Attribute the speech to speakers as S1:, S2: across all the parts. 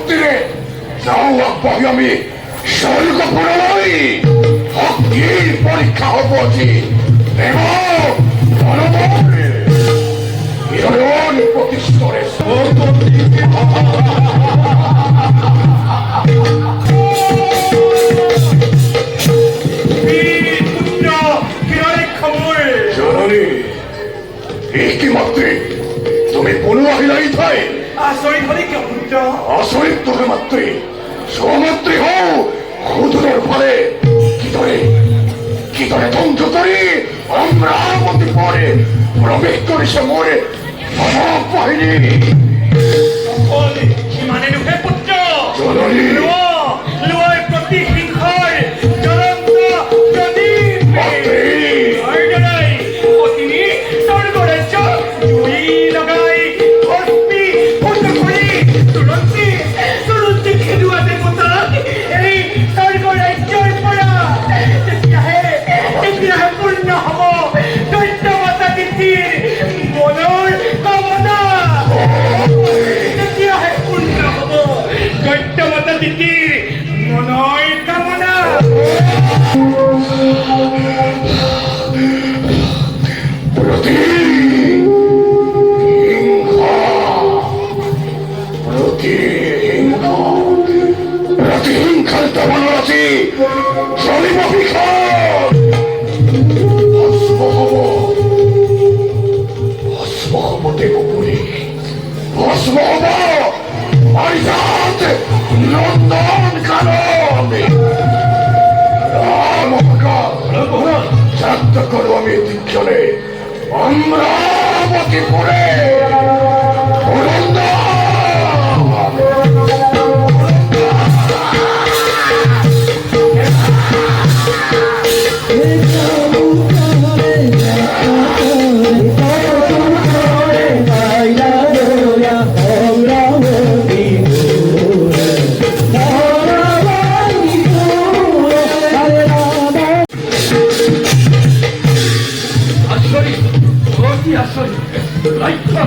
S1: শক্তিৰে যাওঁ আগবাঢ়ি আমি স্বৰ্গপুৰলৈ। শক্তিৰ পৰীক্ষা হ'ব আজি। হিৰণ প্ৰতিষ্ঠৰে জননী, এই কি মাতৃ তুমি পুনৰ আহিলা এই ঠাই?
S2: আচৰিত হলে কিয় পুত্ৰ?
S1: আচৰিত তোহে মাতৃ, স্বমাতৃ হওঁ সুদূৰৰ ফালে কিদৰে ধ্বংস কৰি অমৰাৱতী পৰে প্ৰৱেশ কৰিছে মোৰ মানৱ বাহিনী।
S2: সিমানে নুহে পুত্ৰ।
S1: জননী,
S2: লোৱাৰ প্ৰতি সিংহৰ জ্বলন্ত প্ৰদীপ অতিনি স্বৰ্গৰাজ্য জুই লগাই অগ্নি ভূত কৰি তুৰন্তি খেদোৱা দেৱতাক এই স্বৰ্গৰাজ্যৰ পৰা তেতিয়াহে পূৰ্ণ হ'ব দৈত্য মাতা তিথিৰ মনৰ কামনা। তেতিয়াহে পূৰ্ণ হ'ব দৈত্য মাতা তিথিৰ মনৰ কামনা।
S1: প্ৰতিহিংসাৰ দমনৰ আজি চলিব শিখন। ভস্ম হ'ব দেৱপুৰী, ভস্ম হ'ব পাৰিজাত নন্দন কানন। যাত্ৰা কৰোঁ আমি দীক্ষণে অমৰাৱতীপুৰে।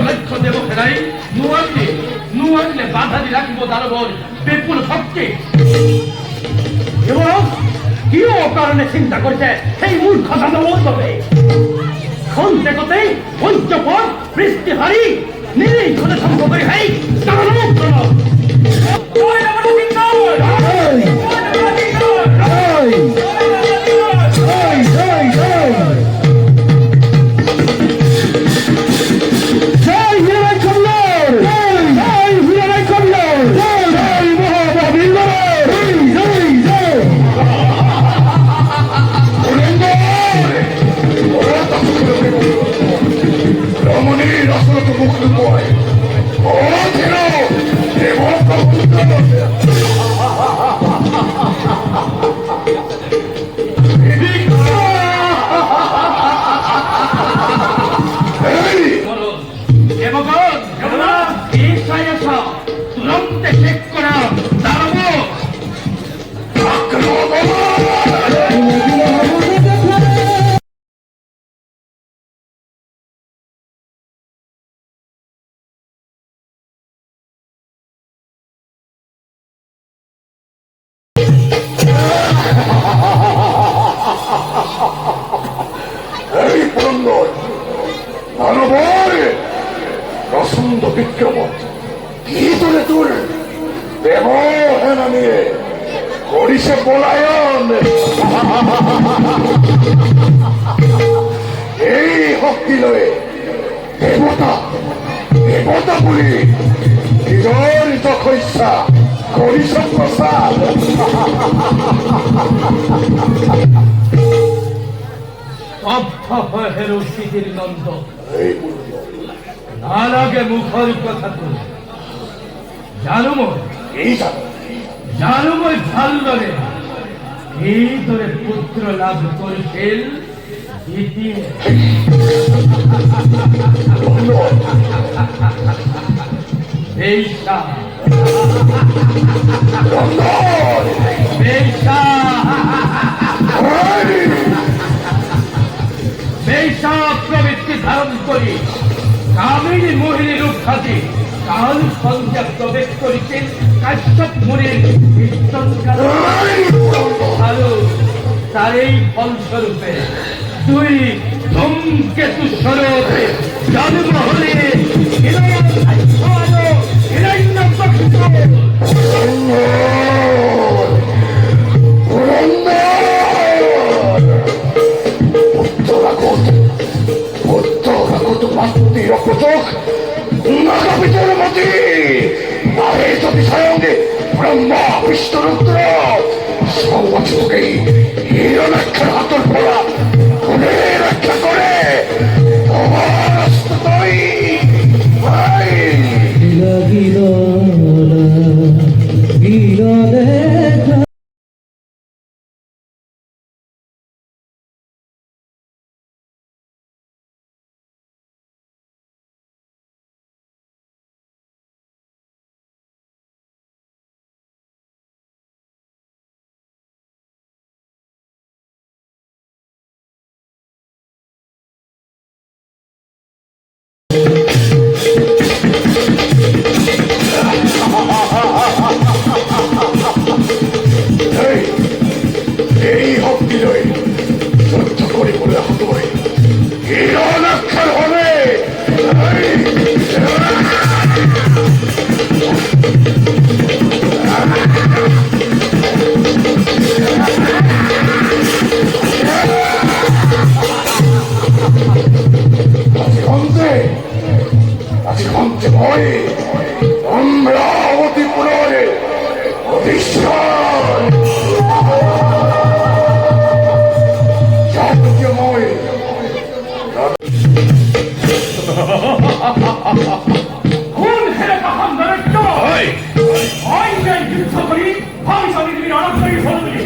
S3: লক্ষ্য দেব ফেরাই নুয়ালে বাধা দি রাখবো দানবর বিপুল শক্তি। এবং কিয় কারণে চিন্তা করছে সেই মূর্খতা দেবর তবে খন্তে কতে পঞ্চপদ বৃষ্টিহারি নিরীক্ষণে সম্ভব করে হাই দানব
S1: রমণীর আসলত মুখ লুকোয়।
S3: তুরন্তে চেক করা দাঁড়াবো।
S1: এই পুরন্দর মানবর প্রচন্ড বিক্রমত কি তোলে তোর দেব হেনা নিয়ে করিছে পলায়ন। এই শক্তি লয়ে দেবতা বুলি নিজৰ ইচ্ছা কৰিছ প্ৰচাৰ।
S3: স্তব্ধ হয়ে হেরো শীতের নন্দ না লাগে মুখর কথা তো জানো মই ভালদরে এই তোরে পুত্র লাভ করিছিল দ্বিতীয় বেশা প্রবৃত্তি ধারণ করি কামিনী মোহিনী রূপ খাতে কাল সন্ধ্যা প্রবেশ করিতেন কাশ্যপ মুনির বিশ্বস্কার ভালো তার এই ফলস্বরূপে তুই ধূমকেতু স্বরূপে জন্ম হলে
S1: ব্রহ্মা বিষ্ণুরুদ্র সর্বচুকেই হিরণাক্ষর হাতর পড়া খুনে রক্ষা করে এই ভক্তি নয় যুদ্ধ করে বলে হতো হিরণাক্ষর হবে আজকে ভয়ে অমরাবতী পুরে অধিষ্ঠান সত্যময়
S3: কোন হেরে কাহান দরত্ব অন্যায় যুদ্ধ করি ভাবি সমিতির অনন্তরী ফলগুলি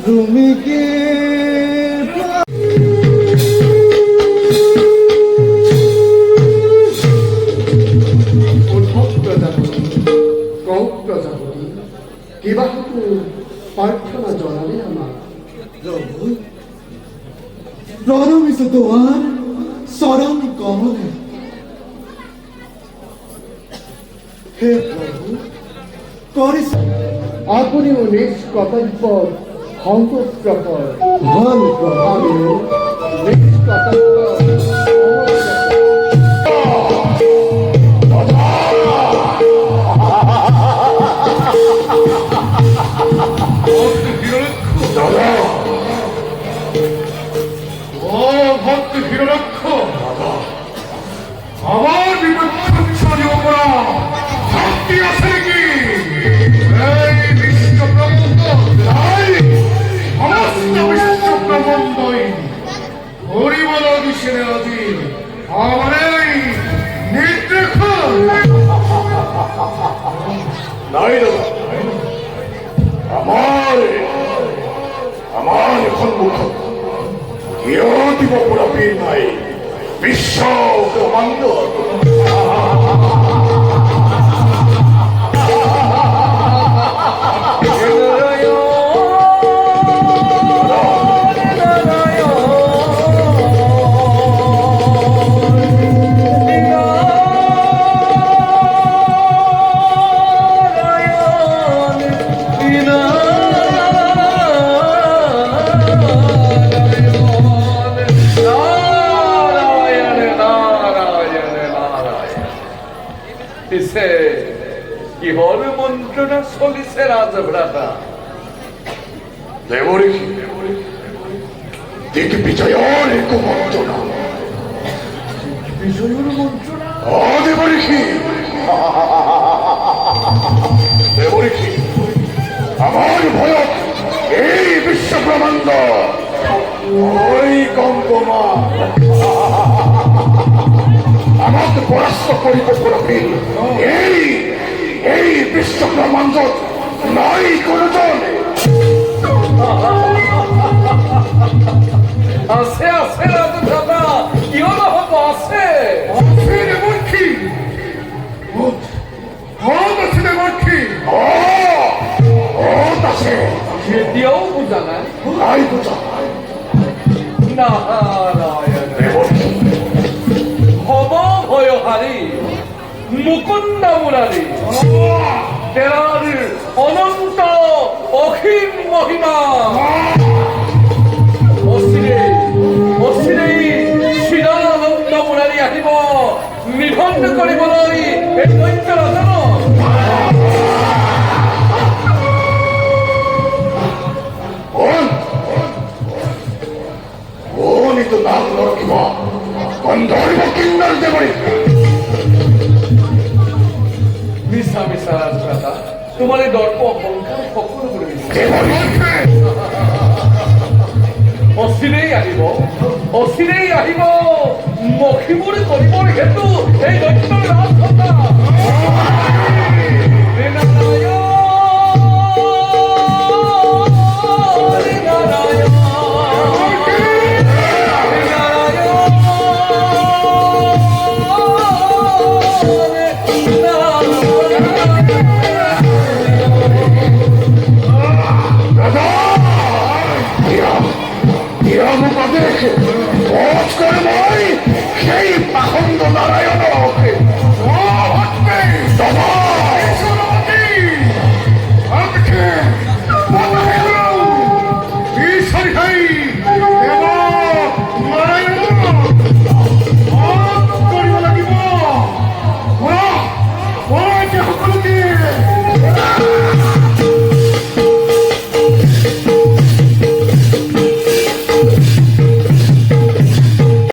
S2: তুমি কি কিবা প্রার্থনা জনালে আমার প্রভু প্রণমিত তোমার চরণ কমলে হে প্রভু করিস আপনিও নিষ্কর্তব্য হন্তপ্রকর হন আমিও নিষ্কর্তব্য
S1: আমার বিপক্ষে করা শক্তি আছে কি এই বিশ্ব প্রবন্ধ সমস্ত বিশ্ব প্রবন্ধই হরিবল বিষের অধীন আমার এই নির্দেশ নাই আমার এখন মুখ কেউ দিব পুরোপুরি নাই বিশ্ব ব্রহ্মাণ্ড
S4: কিহর মন্ত্রণা চলিছে রাজভ্রাতা
S1: দেবরী দিগ্বিজয়ের কুমন্ত্রণা।
S4: বিজয়ুর মন্ত্রণা।
S1: দেবরিখি দেবরিখি, আমার ভয়ক এই বিশ্ব ব্রহ্মাণ্ড ওই কম্পমা আমাকে পরাস্ত করিব প্রবীণ। এই এই বিশ্ব ব্রহ্মাণ্ড নাই কোনজন।
S4: আছে আছে রাজদাদা, কিয় নহব, আছে।
S1: আছে দেবরিখি, আছে দেবরিখি, আছে।
S4: এতিয়াও বুজা নাই।
S1: নাই বুঝা।
S4: নারায়ণ
S1: দেবরিখি
S4: হব ভয়হারী মুকুন্দ মুরারী, তেরার অনন্ত অসীম মহিমা। অচিৰে অচিৰে চিৰানন্দ মুৰাৰী আহিব নিধন কৰিবলৈ এই দৈত্য ৰাজনক।
S1: কোন তো নাম নরকিব গন্ধর্ব কিন্নর দেবরিখি।
S4: মিছা মিছা ৰাজদাদা, তোমাৰ এই দৰ্প অহংকাৰ সকলোবোৰ মিছা। অচিৰেই আহিব, অচিৰেই আহিব মখিমুৰ কৰিবৰ হেতু এই দৈত্যৰ ৰাজসভা। হে নাৰায়ণ, হে নাৰায়ণ, হে নাৰায়ণ,
S1: মুখ দেখে ভোজ করে মই সেই পাখ